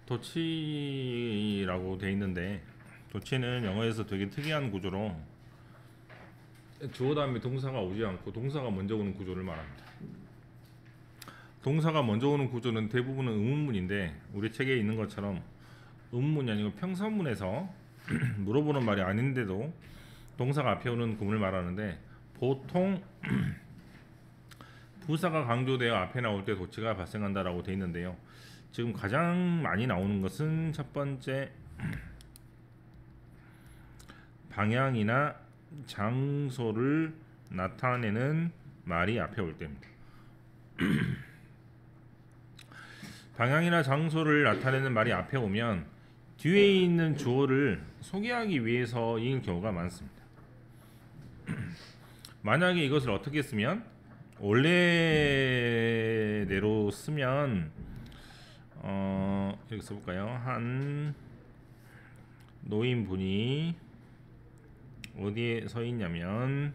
도치라고 돼 있는데, 도치는 영어에서 되게 특이한 구조로 주어 다음에 동사가 오지 않고 동사가 먼저 오는 구조를 말합니다. 동사가 먼저 오는 구조는 대부분은 의문문인데, 우리 책에 있는 것처럼 의문문이 아니고 평서문에서 물어보는 말이 아닌데도 동사가 앞에 오는 구문을 말하는데, 보통 부사가 강조되어 앞에 나올 때 도치가 발생한다라고 돼 있는데요. 지금 가장 많이 나오는 것은 첫 번째, 방향이나 장소를 나타내는 말이 앞에 올 때입니다. 방향이나 장소를 나타내는 말이 앞에 오면 뒤에 있는 주어를 소개하기 위해서인 경우가 많습니다. 만약에 이것을 어떻게 쓰면, 원래대로 쓰면 이렇게 써볼까요? 한 노인분이 어디에 서 있냐면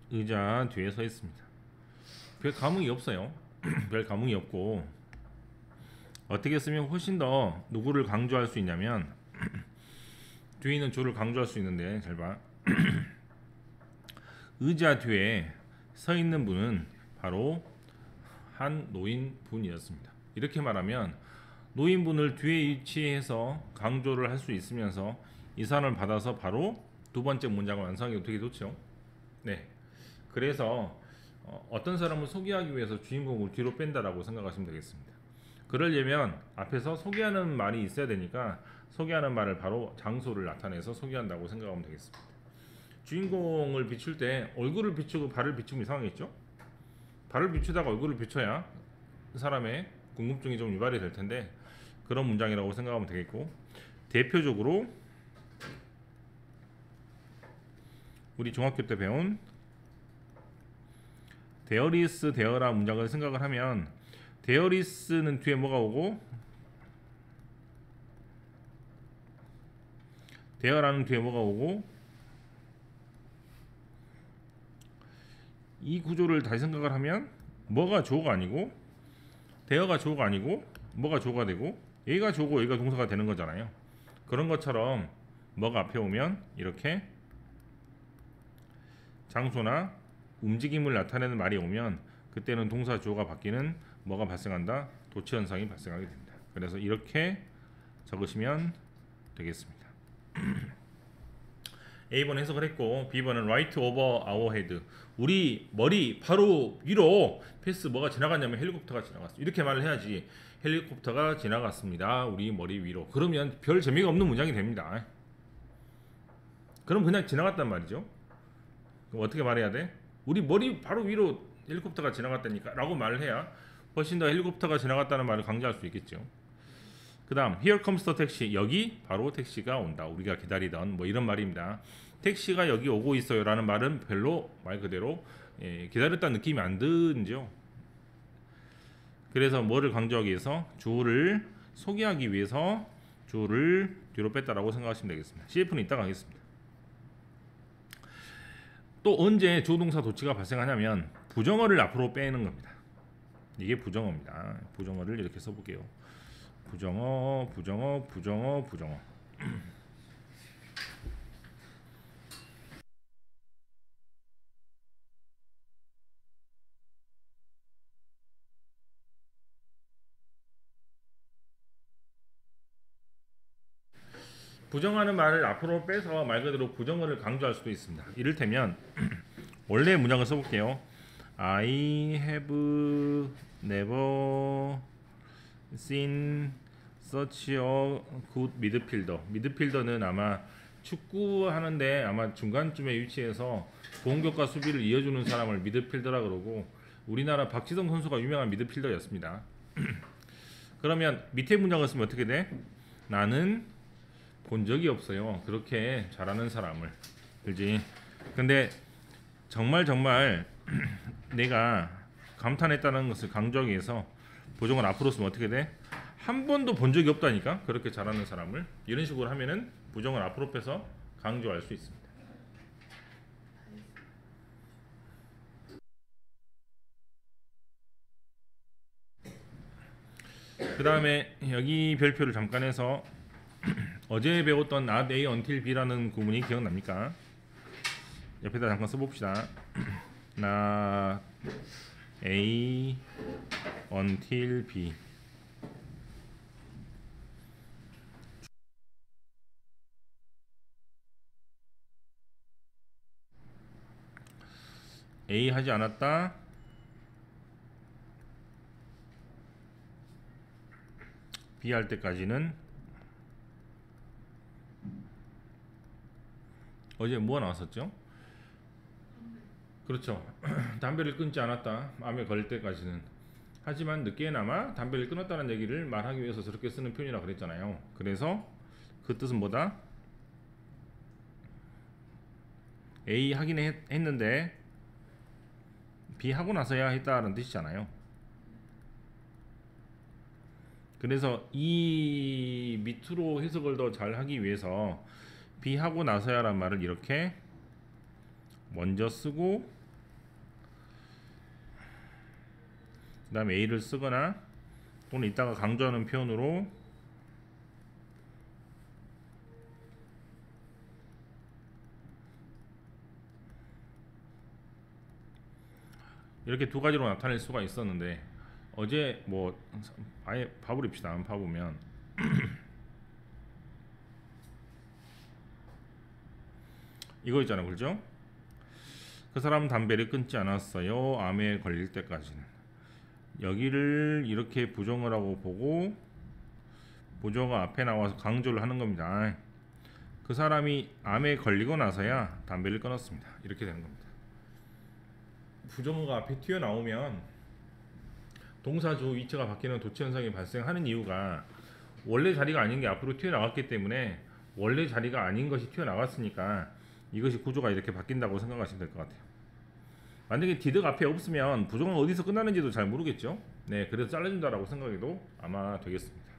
의자 뒤에 서 있습니다. 별 감흥이 없어요. 별 감흥이 없고, 어떻게 쓰면 훨씬 더 누구를 강조할 수 있냐면, 뒤에 있는 주를 강조할 수 있는데, 잘 봐. 의자 뒤에 서 있는 분은 바로 한 노인분이었습니다. 이렇게 말하면 노인분을 뒤에 위치해서 강조를 할 수 있으면서 이 사람을 받아서 바로 두 번째 문장을 완성하기 되게 좋죠. 네. 그래서 어떤 사람을 소개하기 위해서 주인공을 뒤로 뺀다라고 생각하시면 되겠습니다. 그러려면 앞에서 소개하는 말이 있어야 되니까 소개하는 말을 바로 장소를 나타내서 소개한다고 생각하면 되겠습니다. 주인공을 비출 때 얼굴을 비추고 발을 비추면 이상하겠죠? 발을 비추다가 얼굴을 비춰야 사람의 궁금증이 좀 유발이 될 텐데, 그런 문장이라고 생각하면 되겠고, 대표적으로 우리 중학교 때 배운 데어리스 데어라 문장을 생각을 하면, 데어리스는 뒤에 뭐가 오고 데어라는 뒤에 뭐가 오고, 이 구조를 다시 생각을 하면 뭐가 주어가 아니고 데어가 주어가 아니고 뭐가 주어가 되고 얘가 주어고 얘가 동사가 되는 거잖아요. 그런 것처럼 뭐가 앞에 오면 이렇게 장소나 움직임을 나타내는 말이 오면 그때는 동사 주어가 바뀌는 뭐가 발생한다? 도치 현상이 발생하게 됩니다. 그래서 이렇게 적으시면 되겠습니다. A번 해석을 했고, B번은 right over our head, 우리 머리 바로 위로 패스 뭐가 지나갔냐면 헬리콥터가 지나갔어. 이렇게 말을 해야지. 헬리콥터가 지나갔습니다. 우리 머리 위로. 그러면 별 재미가 없는 문장이 됩니다. 그럼 그냥 지나갔단 말이죠. 그럼 어떻게 말해야 돼? 우리 머리 바로 위로 헬리콥터가 지나갔다니까 라고 말을 해야 훨씬 더 헬리콥터가 지나갔다는 말을 강조할 수 있겠죠. 그 다음 Here comes the taxi, 여기 바로 택시가 온다. 우리가 기다리던 뭐 이런 말입니다. 택시가 여기 오고 있어요 라는 말은 별로 말 그대로 기다렸다는 느낌이 안 들죠. 그래서 뭐를 강조하기 위해서? 주어를 소개하기 위해서 주어를 뒤로 뺐다라고 생각하시면 되겠습니다. CF는 이따가 하겠습니다. 또 언제 주어동사 도치가 발생하냐면 부정어를 앞으로 빼는 겁니다. 이게 부정어입니다. 부정어를 이렇게 써볼게요. 부정어, 부정어, 부정어, 부정어. 부정하는 말을 앞으로 빼서 말 그대로 부정어를 강조할 수도 있습니다. 이를테면 원래 문장을 써볼게요. I have never seen such a good midfielder. 미드필더는 아마 축구하는데 아마 중간쯤에 위치해서 공격과 수비를 이어주는 사람을 미드필더라 그러고, 우리나라 박지성 선수가 유명한 미드필더였습니다. 그러면 밑에 문장을 쓰면 어떻게 돼? 나는 본 적이 없어요. 그렇게 잘하는 사람을. 그지? 근데 정말 내가 감탄했다는 것을 강조하기 위해서 부정을 앞으로 쓰면 어떻게 돼? 한 번도 본 적이 없다니까? 그렇게 잘하는 사람을. 이런 식으로 하면은 부정을 앞으로 빼서 강조할 수 있습니다. 그 다음에 여기 별표를 잠깐 해서 어제 배웠던 not A until B라는 구문이 기억납니까? 옆에다 잠깐 써봅시다. not A until B. A 하지 않았다. B 할 때까지는 어제 뭐가 나왔었죠? 그렇죠. 담배를 끊지 않았다. 암에 걸릴 때까지는. 하지만 늦게나마 담배를 끊었다는 얘기를 말하기 위해서 저렇게 쓰는 표현이라고 그랬잖아요. 그래서 그 뜻은 뭐다? A 하긴 했는데 B 하고 나서야 했다는 뜻이잖아요. 그래서 이 밑으로 해석을 더 잘 하기 위해서 B 하고 나서야 란 말을 이렇게 먼저 쓰고 그 다음에 A를 쓰거나 또는 이따가 강조하는 표현으로 이렇게 두 가지로 나타낼 수가 있었는데 어제 뭐 아예 봐버립시다. 한번 봐보면 이거 있잖아요. 그렇죠? 그 사람 담배를 끊지 않았어요. 암에 걸릴 때까지는. 여기를 이렇게 부정을 하고 보고 부정어가 앞에 나와서 강조를 하는 겁니다. 그 사람이 암에 걸리고 나서야 담배를 끊었습니다. 이렇게 되는 겁니다. 부정어가 앞에 튀어나오면 동사 주 위치가 바뀌는 도치 현상이 발생하는 이유가 원래 자리가 아닌 게 앞으로 튀어나왔기 때문에 원래 자리가 아닌 것이 튀어나왔으니까 이것이 구조가 이렇게 바뀐다고 생각하시면 될 것 같아요. 만약에 디드가 앞에 없으면 부정어가 어디서 끝나는지도 잘 모르겠죠. 네, 그래서 잘라준다라고 생각해도 아마 되겠습니다.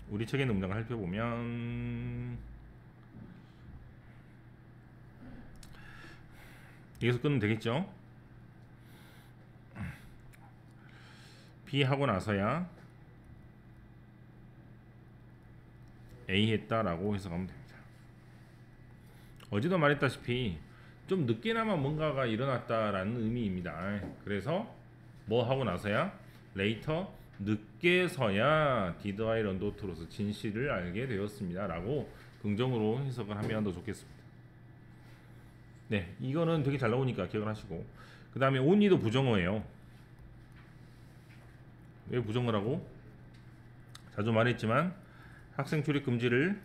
우리 책에 있는 문장을 살펴보면 여기서 끊으면 되겠죠. B 하고 나서야 A 했다라고 해석하면 됩니다. 어제도 말했다시피 좀 늦게나마 뭔가가 일어났다라는 의미입니다. 그래서 뭐 하고 나서야 later 늦게서야 did I learn not로서 진실을 알게 되었습니다 라고 긍정으로 해석을 하면 더 좋겠습니다. 네, 이거는 되게 잘 나오니까 기억을 하시고 그 다음에 only도 부정어예요. 왜 부정어라고? 자주 말했지만 학생 출입 금지를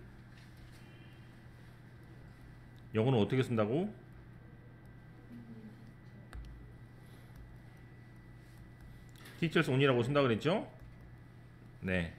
영어는 어떻게 쓴다고? teachers only라고 쓴다 그랬죠? 네.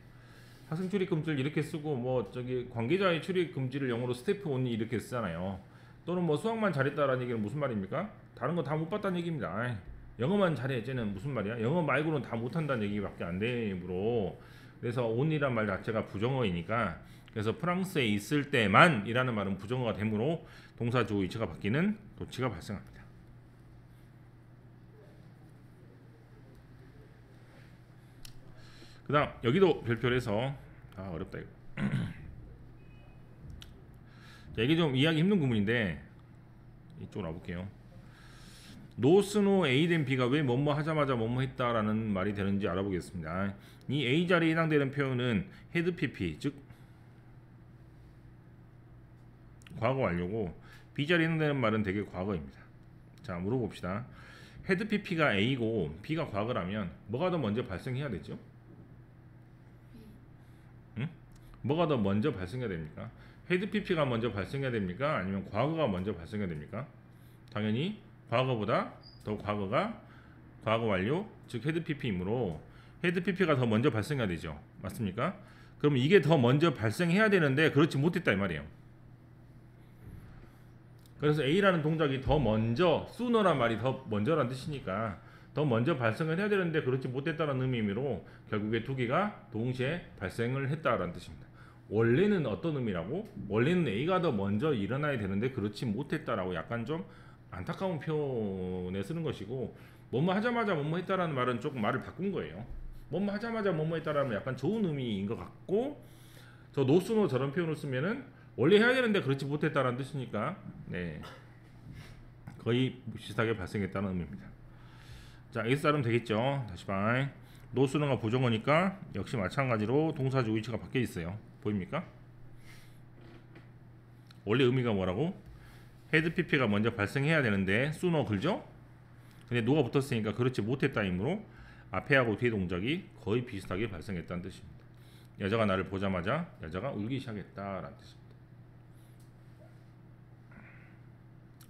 학생 출입 금지를 이렇게 쓰고 뭐 저기 관계자의 출입 금지를 영어로 스태프 only 이렇게 쓰잖아요. 또는 뭐 수학만 잘했다라는 얘기는 무슨 말입니까? 다른 거 다 못 봤다는 얘기입니다. 아이, 영어만 잘해 쟤는 무슨 말이야? 영어 말고는 다 못한다는 얘기밖에 안 되므로 그래서 only란 말 자체가 부정어이니까 그래서 프랑스에 있을 때만 이라는 말은 부정어가 되므로 동사 주어 위치가 바뀌는 도치가 발생합니다. 그 다음 여기도 별표를 해서 어렵다 이거 자, 이게 좀 이해하기 힘든 구문인데 이쪽으로 와볼게요. 노스노 A 된 B가 왜 뭐뭐 하자마자 뭐뭐 했다라는 말이 되는지 알아보겠습니다. 이 A 자리에 해당되는 표현은 had PP 즉 과거 완료고 B 자리에 해당되는 말은 대개 과거입니다. 자, 물어봅시다. had PP가 A고 B가 과거라면 뭐가 더 먼저 발생해야 되죠? 응? 뭐가 더 먼저 발생해야 됩니까? had PP가 먼저 발생해야 됩니까? 아니면 과거가 먼저 발생해야 됩니까? 당연히 과거보다 더 과거가 과거 완료 즉 had PP이므로 had PP가 더 먼저 발생해야 되죠. 맞습니까? 그럼 이게 더 먼저 발생해야 되는데 그렇지 못했다 이 말이에요. 그래서 A라는 동작이 더 먼저 sooner란 말이 더 먼저란 뜻이니까 더 먼저 발생을 해야 되는데 그렇지 못했다는 의미로 결국에 두 개가 동시에 발생을 했다라는 뜻입니다. 원래는 어떤 의미라고? 원래는 A가 더 먼저 일어나야 되는데 그렇지 못했다라고 약간 좀 안타까운 표현에 쓰는 것이고 뭐뭐 하자마자 뭐뭐 했다라는 말은 조금 말을 바꾼 거예요. 뭐뭐 하자마자 뭐뭐 했다라는 약간 좋은 의미인 것 같고, 저 노스노 저런 표현을 쓰면은 원래 해야 되는데 그렇지 못했다라는 뜻이니까 네, 거의 비슷하게 발생했다는 의미입니다. 자, 여기서 자르면 되겠죠. 다시 봐. 노스노가 부정어니까 역시 마찬가지로 동사주 위치가 바뀌어 있어요. 보입니까? 원래 의미가 뭐라고? 헤드 PP가 먼저 발생해야 되는데 수노 그죠? 근데 노가 붙었으니까 그렇지 못했다이므로 앞에 하고 뒤에 동작이 거의 비슷하게 발생했다는 뜻입니다. 여자가 나를 보자마자 여자가 울기 시작했다라는 뜻입니다.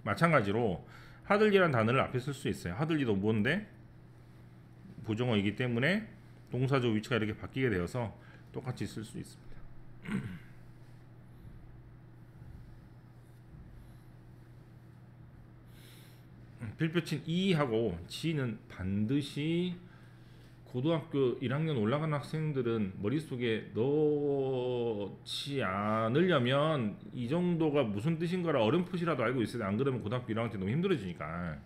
마찬가지로 하들리라는 단어를 앞에 쓸 수 있어요. 하들리도 뭔데? 부정어이기 때문에 동사조 위치가 이렇게 바뀌게 되어서 똑같이 쓸 수 있습니다. 필표친 E하고 G는 반드시 고등학교 1학년 올라간 학생들은 머릿속에 넣지 않으려면 이 정도가 무슨 뜻인 거라 어렴풋이라도 알고 있어야 돼. 안 그러면 고등학교 1학년 때 너무 힘들어지니까.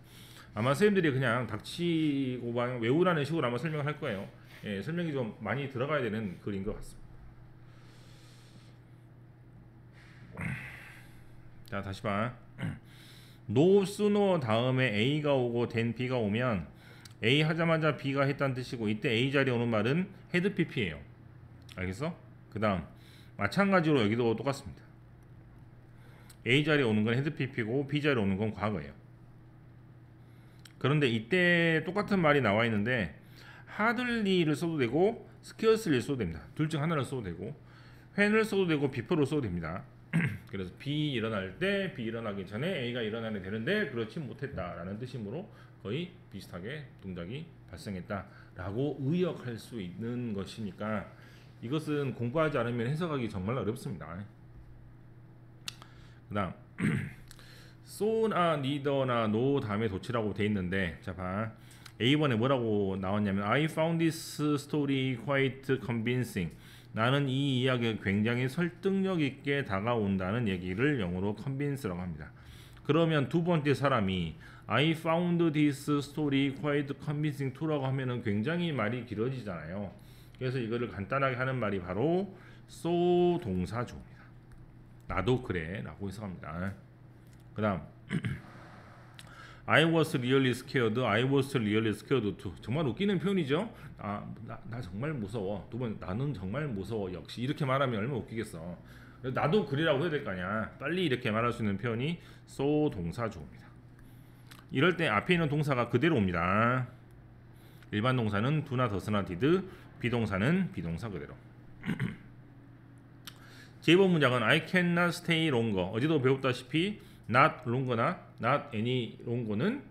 아마 선생님들이 그냥 닥치고 외우라는 식으로 아마 설명을 할 거예요. 예, 설명이 좀 많이 들어가야 되는 글인 것 같습니다. 자, 다시 봐. 노 스노 다음에 A가 오고 된 B가 오면 A 하자마자 B가 했다는 뜻이고, 이때 A 자리에 오는 말은 헤드 PP예요. 알겠어? 그 다음 마찬가지로 여기도 똑같습니다. A 자리에 오는 건 헤드 PP고 B 자리에 오는 건 과거예요. 그런데 이때 똑같은 말이 나와 있는데 하들리를 써도 되고 스퀘어스를 써도 됩니다. 둘 중 하나를 써도 되고, when을 써도 되고 before를 써도 됩니다. 그래서 B 일어날 때, B 일어나기 전에 A가 일어나야 되는데 그렇지 못했다라는 뜻이므로 거의 비슷하게 동작이 발생했다라고 의역할 수 있는 것이니까 이것은 공부하지 않으면 해석하기 정말 어렵습니다. 그 다음 so나 neither나 no 다음에 도치라고 돼 있는데, 자 봐. A번에 뭐라고 나왔냐면 I found this story quite convincing. 나는 이 이야기가 굉장히 설득력 있게 다가온다는 얘기를 영어로 convince라고 합니다. 그러면 두 번째 사람이 I found this story quite convincing to라고 하면은 굉장히 말이 길어지잖아요. 그래서 이거를 간단하게 하는 말이 바로 so 동사조입니다. 나도 그래 라고 해석합니다. 그 다음 I was really scared, I was really scared too. 정말 웃기는 표현이죠. 나 정말 무서워. 두 번, 나는 정말 무서워. 역시 이렇게 말하면 얼마나 웃기겠어. 나도 그래라고 해야 될 거 아니야. 빨리 이렇게 말할 수 있는 표현이 so 동사조입니다. 이럴 때 앞에 있는 동사가 그대로 옵니다. 일반 동사는 do나 does나 did, 비동사는 비동사 그대로. 제2번 문장은 I cannot stay longer. 어제도 배웠다시피 not longer나 not any longer는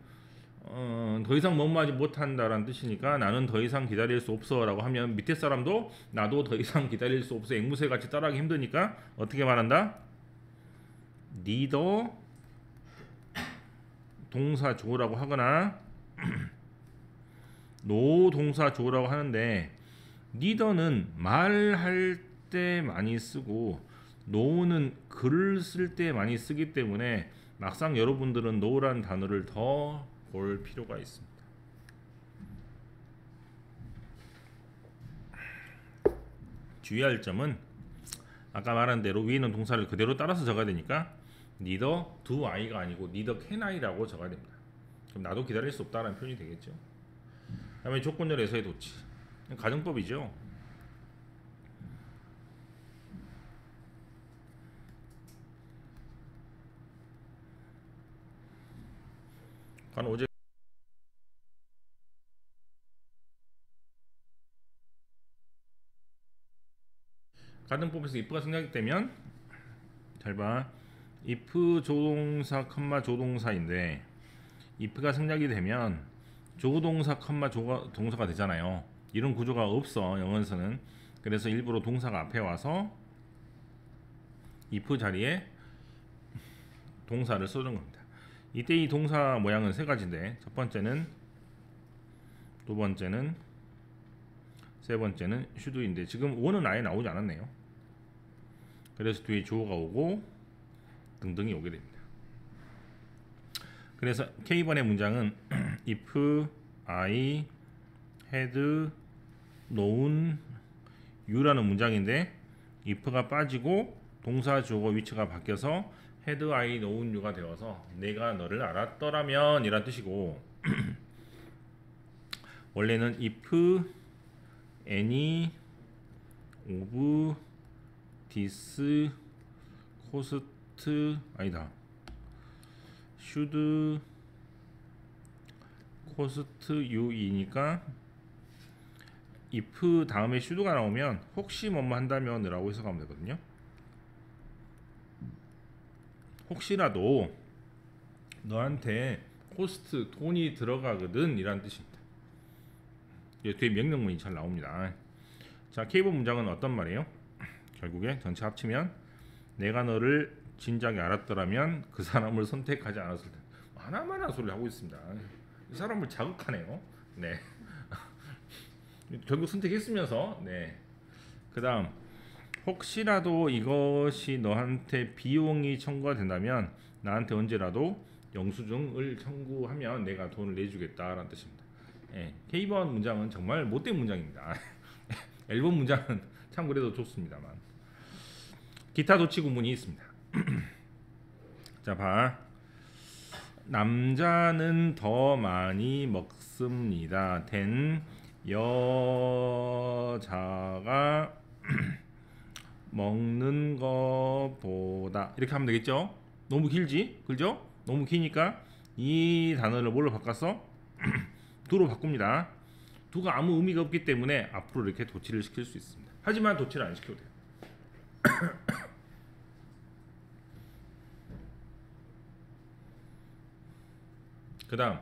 더 이상 머무하지 못한다라는 뜻이니까 나는 더 이상 기다릴 수 없어라고 하면 밑에 사람도 나도 더 이상 기다릴 수 없어 앵무새 같이 따라하기 힘드니까 어떻게 말한다? neither 동사 주어라고 하거나 no 동사 주어라고 하는데 neither는 말할 때 많이 쓰고 no는 글을 쓸 때 많이 쓰기 때문에 막상 여러분들은 no라는 단어를 더 볼 필요가 있습니다. 주의할 점은 아까 말한 대로 위에 있는 동사를 그대로 따라서 적어야 되니까 neither do I가 아니고 neither can I라고 적어야 됩니다. 그럼 나도 기다릴 수 없다라는 표현이 되겠죠. 다음에 조건절에서의 도치. 가정법이죠. 어제 가정법에서 if가 생략이 되면 잘 봐. if 조동사, 조동사인데 if가 생략이 되면 조동사, 동사가 되잖아요. 이런 구조가 없어 영어에서는. 그래서 일부러 동사가 앞에 와서 if 자리에 동사를 쓰는 겁니다. 이때 이 동사 모양은 세 가지인데 첫 번째는, 두 번째는, 세 번째는 should인데 지금 원은 아예 나오지 않았네요. 그래서 뒤에 주어가 오고 등등이 오게 됩니다. 그래서 K번의 문장은 if I had 놓은 유라는 문장인데 if가 빠지고 동사 주어가 위치가 바뀌어서 had I known you가 되어서 내가 너를 알았더라면 이란 뜻이고 원래는 if any of this cost 아니다 should cost you이니까 if 다음에 should가 나오면 혹시 뭐뭐 한다면 이라고 해석하면 되거든요. 혹시라도 너한테 cost 돈이 들어가거든 이란 뜻입니다. 뒤에 명령문이 잘 나옵니다. 자, K번 문장은 어떤 말이에요? 결국에 전체 합치면 내가 너를 진작에 알았더라면 그 사람을 선택하지 않았을 텐데 하나만한 소리를 하고 있습니다. 이 사람을 자극하네요. 네. 결국 선택했으면서 네. 그 다음 혹시라도 이것이 너한테 비용이 청구가 된다면 나한테 언제라도 영수증을 청구하면 내가 돈을 내주겠다라는 뜻입니다. 예, K번 문장은 정말 못된 문장입니다. L번 문장은 참 그래도 좋습니다만 기타 도치 구문이 있습니다. 자, 봐. 남자는 더 많이 먹습니다. 된 여자가 먹는 것보다 이렇게 하면 되겠죠? 너무 길지? 그죠? 너무 기니까 이 단어를 뭘로 바꿨어? do로 바꿉니다. do가 아무 의미가 없기 때문에 앞으로 이렇게 도치를 시킬 수 있습니다. 하지만 도치를 안 시켜도 돼요. 그 다음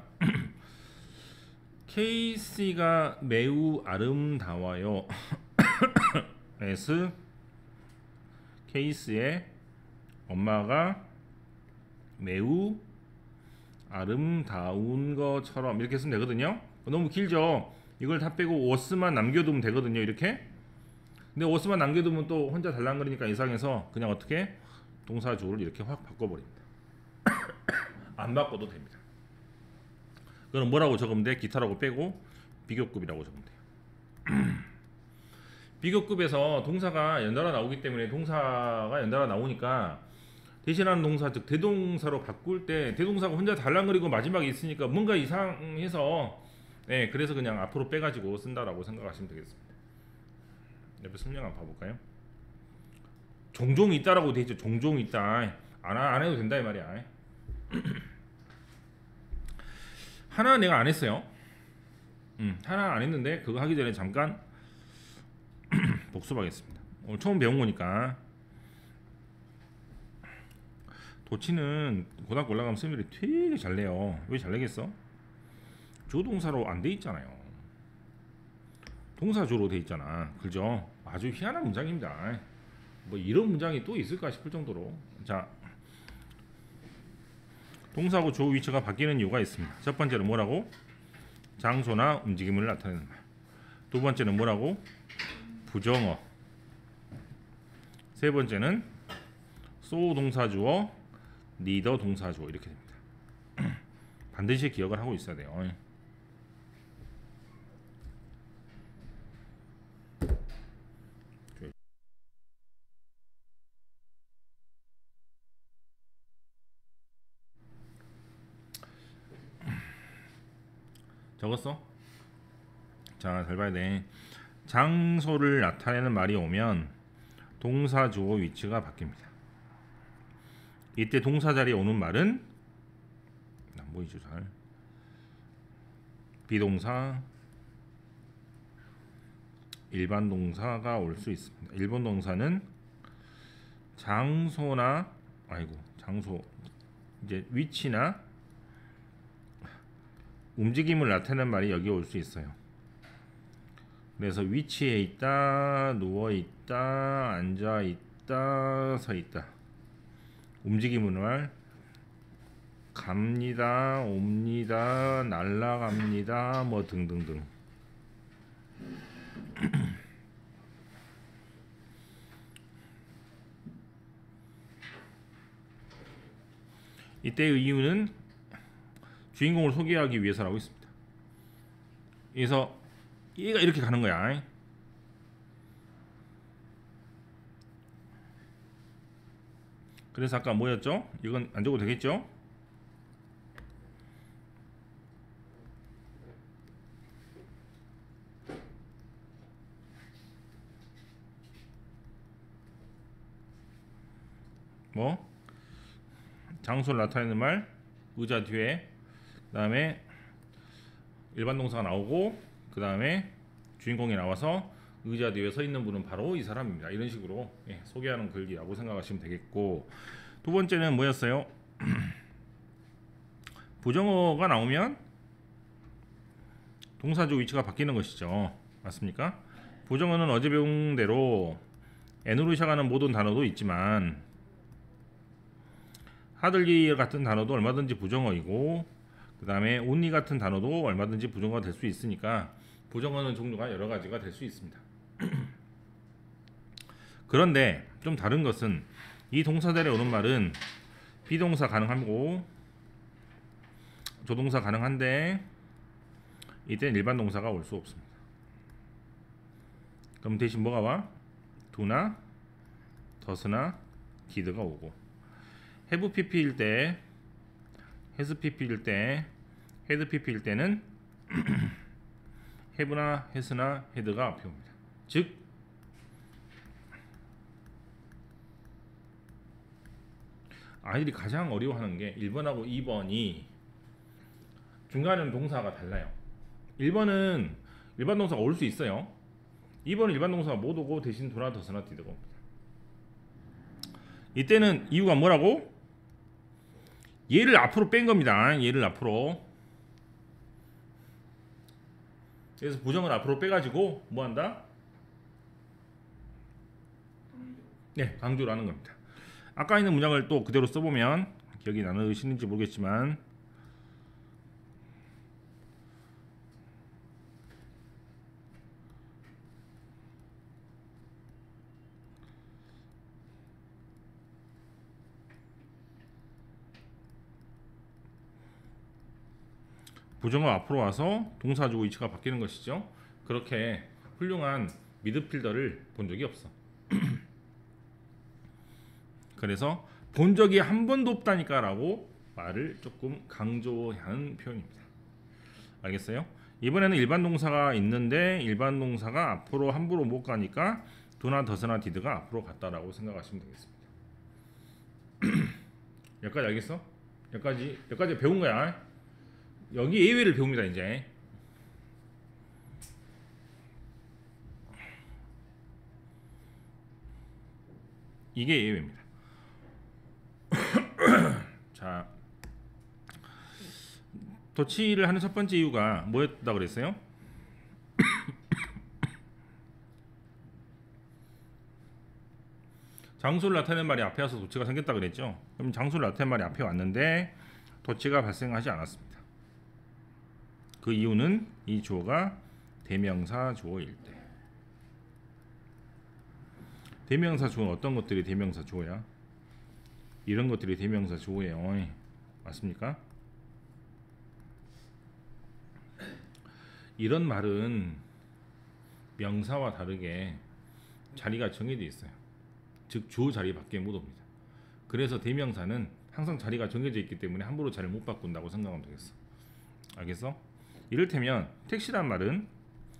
케이씨가 매우 아름다워요. S 케이스의 엄마가 매우 아름다운 것처럼 이렇게 쓰면 되거든요. 너무 길죠? 이걸 다 빼고 was만 남겨두면 되거든요. 이렇게. 근데 was만 남겨두면 또 혼자 달랑거리니까 이상해서 그냥 어떻게 동사 주어를 이렇게 확 바꿔버립니다. 안 바꿔도 됩니다. 그럼 뭐라고 적으면 돼? 기타라고 빼고 비교급이라고 적으면 돼요. 비교급에서 동사가 연달아 나오기 때문에 동사가 연달아 나오니까 대신하는 동사 즉 대동사로 바꿀 때 대동사가 혼자 달랑거리고 마지막에 있으니까 뭔가 이상해서 네, 그래서 그냥 앞으로 빼가지고 쓴다라고 생각하시면 되겠습니다. 옆에 성명 한번 봐볼까요? 종종 있다라고 돼 있죠. 종종 있다. 안 해도 된다 이 말이야. 하나 내가 안 했어요. 하나 안 했는데 그거 하기 전에 잠깐 복습하겠습니다. 오늘 처음 배운 거니까. 도치는 고등학교 올라가면 쌤들이 되게 잘 내요. 왜 잘 내겠어? 조동사로 안 돼 있잖아요. 동사조로 돼 있잖아. 그죠? 아주 희한한 문장입니다. 뭐 이런 문장이 또 있을까 싶을 정도로. 자, 동사하고 주어 위치가 바뀌는 이유가 있습니다. 첫 번째는 뭐라고? 장소나 움직임을 나타내는 말. 두 번째는 뭐라고? 부정어. 세 번째는 so 동사주어, neither 동사주어 이렇게 됩니다. 반드시 기억을 하고 있어야 돼요. 적었어? 자, 잘 봐야 돼. 장소를 나타내는 말이 오면 동사 주어 위치가 바뀝니다. 이때 동사 자리에 오는 말은 안 보이죠 잘. 비동사, 일반 동사가 올 수 있습니다. 일본 동사는 장소나 장소 이제 위치나 움직임을 나타내는 말이 여기 올 수 있어요. 그래서 위치해 있다, 누워 있다, 앉아 있다, 서 있다. 움직임은 말 갑니다, 옵니다, 날아갑니다, 뭐 등등등. 이때의 이유는 주인공을 소개하기 위해서라고 있습니다. 그래서 얘가 이렇게 가는 거야. 그래서 아까 뭐였죠? 이건 안 적어도 되겠죠? 뭐 장소를 나타내는 말 의자 뒤에, 그 다음에 일반 동사가 나오고, 그 다음에 주인공이 나와서 의자 뒤에 서 있는 분은 바로 이 사람입니다. 이런 식으로 소개하는 글이라고 생각하시면 되겠고, 두 번째는 뭐였어요? 부정어가 나오면 동사주 위치가 바뀌는 것이죠. 맞습니까? 부정어는 어제 배운 대로 n으로 시작하는 모든 단어도 있지만 하들리 같은 단어도 얼마든지 부정어이고, 그 다음에 only 같은 단어도 얼마든지 부정어가 될 수 있으니까 부정어는 종류가 여러 가지가 될 수 있습니다. 그런데 좀 다른 것은 이 동사들에 오는 말은 비동사 가능하고 조동사 가능한데 이때는 일반 동사가 올 수 없습니다. 그럼 대신 뭐가 와? do나 does나 did가 오고, have pp일 때, has pp일 때, had pp일 때는 have나 has나 had가 앞에 옵니다. 즉 아이들이 가장 어려워하는 게 1번하고 2번이 중간에는 동사가 달라요. 1번은 일반 동사가 올 수 있어요. 2번은 일반 동사가 못 오고 대신 do나 does나 did가 옵니다. 이때는 이유가 뭐라고? 얘를 앞으로 뺀 겁니다. 얘를 앞으로. 그래서 부정을 앞으로 빼가지고 뭐 한다? 네, 강조를 하는 겁니다. 아까 있는 문장을 또 그대로 써보면 기억이 나시는지 모르겠지만, 부정어 앞으로 와서 동사주 위치가 바뀌는 것이죠. 그렇게 훌륭한 미드필더를 본 적이 없어. 그래서 본 적이 한 번도 없다니까 라고 말을 조금 강조하는 표현입니다. 알겠어요? 이번에는 일반 동사가 있는데 일반 동사가 앞으로 함부로 못 가니까 do나 does나 did가 앞으로 갔다라고 생각하시면 되겠습니다. 여기까지 알겠어? 여기까지 배운 거야. 여기 예외를 배웁니다. 이제 이게 예외입니다. 자, 도치를 하는 첫 번째 이유가 뭐였다 그랬어요? 장소를 나타내는 말이 앞에 와서 도치가 생겼다 그랬죠. 그럼 장소를 나타내는 말이 앞에 왔는데 도치가 발생하지 않았습니다. 그 이유는 이 주어가 대명사 주어일 때. 대명사 주어는 어떤 것들이 대명사 주어야? 이런 것들이 대명사 주어예요. 맞습니까? 이런 말은 명사와 다르게 자리가 정해져 있어요. 즉 주어 자리 밖에 못 옵니다. 그래서 대명사는 항상 자리가 정해져 있기 때문에 함부로 자리를 못 바꾼다고 생각하면 되겠어. 알겠어? 이를테면 택시란 말은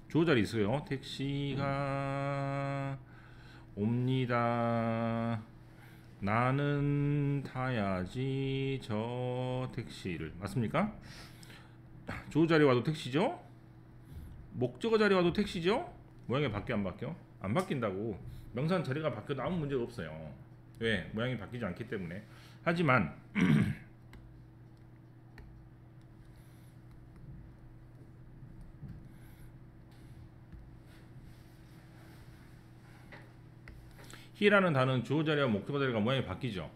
주어 자리 있어요. 택시가 옵니다. 나는 타야지 저 택시를. 맞습니까? 주어 자리 와도 택시죠. 목적어 자리 와도 택시죠. 모양이 바뀌어 안 바뀌어? 안 바뀐다고. 명사는 자리가 바뀌어도 아무 문제가 없어요. 왜? 모양이 바뀌지 않기 때문에. 하지만 he라는 단어는 주어 자리와 목적어 자리가 모양이 바뀌죠.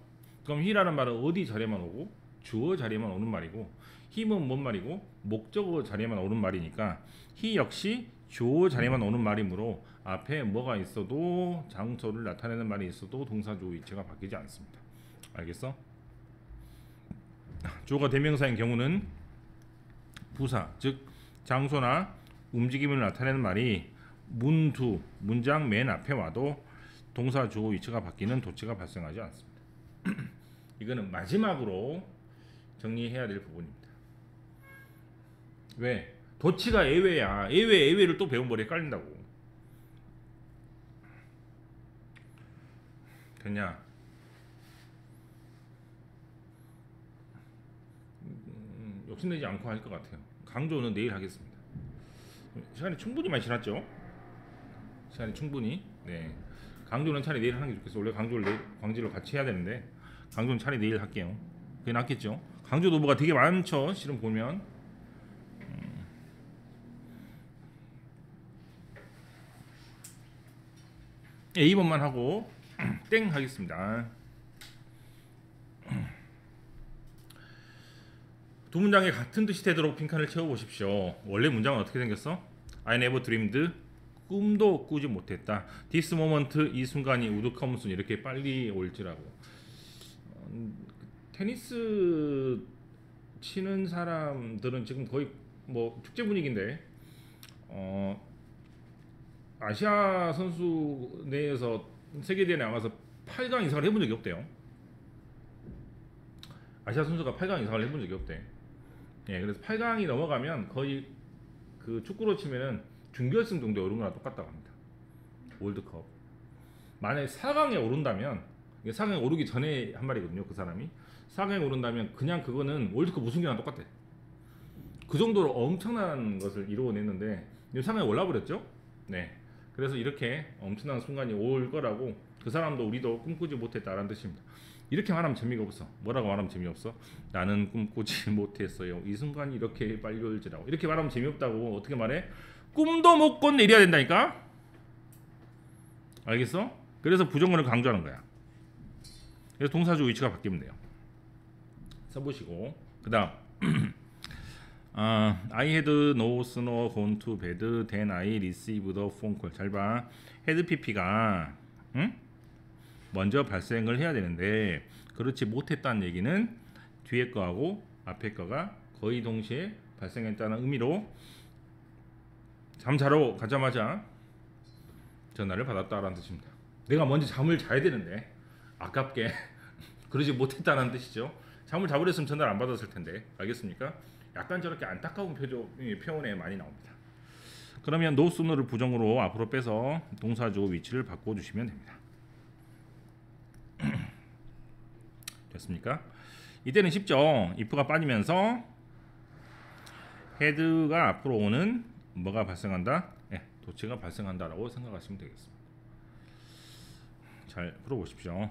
그럼 he라는 말은 어디 자리에만 오고? 주어 자리에만 오는 말이고, him은 뭔 말이고? 목적어 자리에만 오는 말이니까 he 역시 주어 자리에만 오는 말이므로 앞에 뭐가 있어도, 장소를 나타내는 말이 있어도 동사주 위치가 바뀌지 않습니다. 알겠어? 주어가 대명사인 경우는 부사, 즉 장소나 움직임을 나타내는 말이 문장 맨 앞에 와도 동사 주어 위치가 바뀌는 도치가 발생하지 않습니다. 이거는 마지막으로 정리해야 될 부분입니다. 왜? 도치가 예외야. 예외를 또 배운 머리에 깔린다고. 됐냐? 욕심내지 않고 할 것 같아요. 강조는 내일 하겠습니다. 시간이 충분히 많이 지났죠? 시간이 충분히. 네. 강조는 차라리 내일 하는 게 좋겠어. 원래 강조를 같이 해야 되는데 강조는 차라리 내일 할게요. 그게 낫겠죠? 강조 노브가 되게 많죠. 실은 보면 A번만 하고 땡 하겠습니다. 두 문장에 같은 뜻이 되도록 빈칸을 채워보십시오. 원래 문장은 어떻게 생겼어? I never dreamed, 꿈도 꾸지 못했다. This moment, 이 순간이 would come soon, 이렇게 빨리 올지라고. 테니스 치는 사람들은 지금 거의 뭐 축제 분위기인데 아시아 선수 내에서 세계대회에 나가서 8강 이상을 해본 적이 없대요. 아시아 선수가 8강 이상을 해본 적이 없대. 예, 그래서 8강이 넘어가면 거의 그 축구로 치면은 준결승 정도에 오른 거랑 똑같다고 합니다. 월드컵. 만약에 4강에 오른다면, 이게 4강에 오르기 전에 한 말이거든요. 그 사람이 4강에 오른다면 그냥 그거는 월드컵 우승이랑 똑같아. 그 정도로 엄청난 것을 이루어냈는데 4강에 올라버렸죠. 네. 그래서 이렇게 엄청난 순간이 올 거라고, 그 사람도 우리도 꿈꾸지 못했다라는 뜻입니다. 이렇게 말하면 재미가 없어. 뭐라고 말하면 재미없어? 나는 꿈꾸지 못했어요. 이 순간이 이렇게 빨리 올지라고. 이렇게 말하면 재미없다고. 어떻게 말해? 꿈도 못 꿔 내려야 된다니까? 알겠어? 그래서 부정문을 강조하는 거야. 그래서 동사주 위치가 바뀌면 돼요. 써보시고 그 다음 I had no sooner gone to bed than I received a phone call. 잘 봐. had pp가 먼저 발생을 해야 되는데 그렇지 못했다는 얘기는 뒤에 거하고 앞에 거가 거의 동시에 발생했다는 의미로 잠자러 가자마자 전화를 받았다라는 뜻입니다. 내가 먼저 잠을 자야 되는데 아깝게 그러지 못했다는 뜻이죠. 잠을 자버렸으면 전화를 안 받았을 텐데. 알겠습니까? 약간 저렇게 안타까운 표현에 많이 나옵니다. 그러면 no sooner를 부정으로 앞으로 빼서 동사주 위치를 바꿔주시면 됩니다. 됐습니까? 이때는 쉽죠. if가 빠지면서 had가 앞으로 오는 뭐가 발생한다? 네, 도치가 발생한다라고 생각하시면 되겠습니다. 잘 풀어보십시오.